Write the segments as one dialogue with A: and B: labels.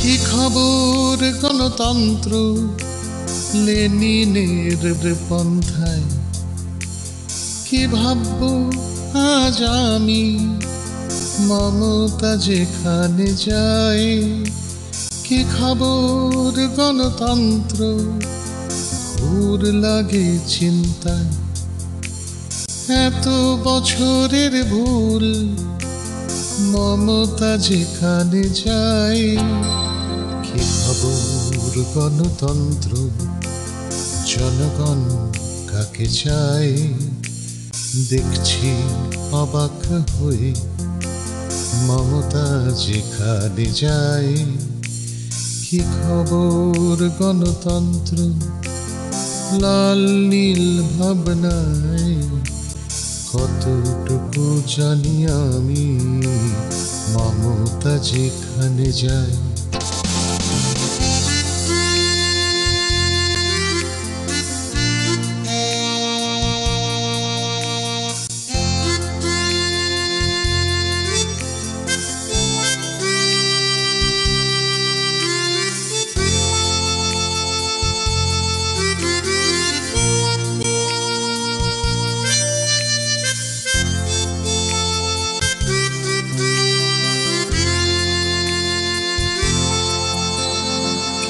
A: কি খবর গণতন্ত্র লেনিনের পন্থায়, কি ভাবব আজ আমি মমতা যেখানে যায়। কি খবর গণতন্ত্র ঘুর লাগে চিন্তায়, এত বছরের ভুল মমতা যেখানে যায়। কি খবর গণতন্ত্র জনগণ কাকে চায়, দেখছি অবাক হয়ে মমতা যেখানে যায়। কি খবর গণতন্ত্র লাল নীল ভাবনায়, কতটুকু জানি আমি মমতা যেখানে যায়।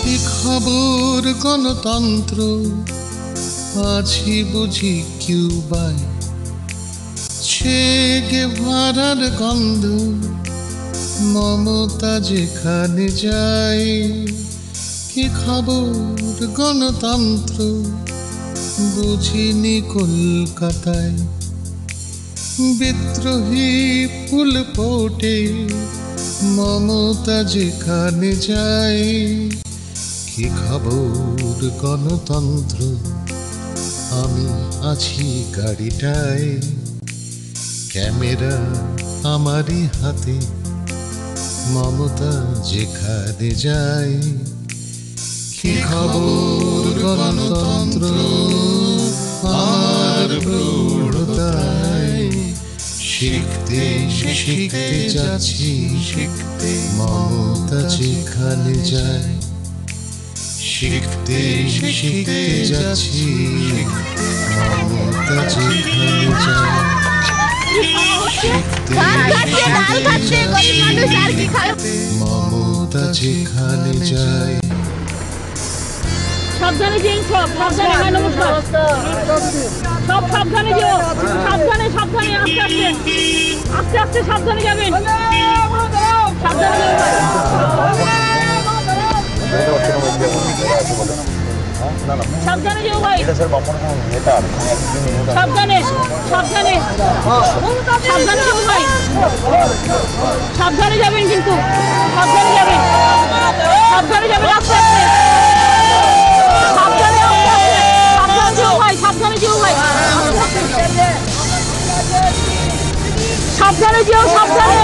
A: কি খবর গণতন্ত্র আছি বুঝি কিউবায়, সে গেভারার গন্ধ মমতা যেখানে যায়। কি খবর গণতন্ত্র বুঝিনি কলকাতায়, বিদ্রোহী ফুল ফোটে মমতা যেখানে যায়। কি খবর গণতন্ত্র আমি আছি গাড়িটায়, ক্যামেরা আমারই হাতে মমতা যেখানে যায়। কি খবর গণতন্ত্র আমার প্রৌঢ়তায়, শিখতে শিখতে যাচ্ছি শিখতে মমতা যেখানে যায়। শিখতে শিখতে যাচ্ছি মমতা যেখানে যায়। মমতা যেখানে যায়।
B: সাবধানে যেন, সব সাবধানে। হয় নমস্কার, সব সাবধানে যেও, সাবধানে সাবধানে, আস্তে আস্তে আস্তে আস্তে সাবধানে যাবেন, সাবধানে যাবেন। সাবধানে যেও ভাই, সাবধানে সাবধানে সাবধানে যেও ভাই, সাবধানে যাবেন কিন্তু, সাবধানে যাবেন, সাবধানে যাবেন, আস্তে আস্তে সাবধানে, আস্তে আস্তে সাবধানে যেও ভাই, সাবধানে যেও ভাই, সাবধানে যেও, সাবধানে।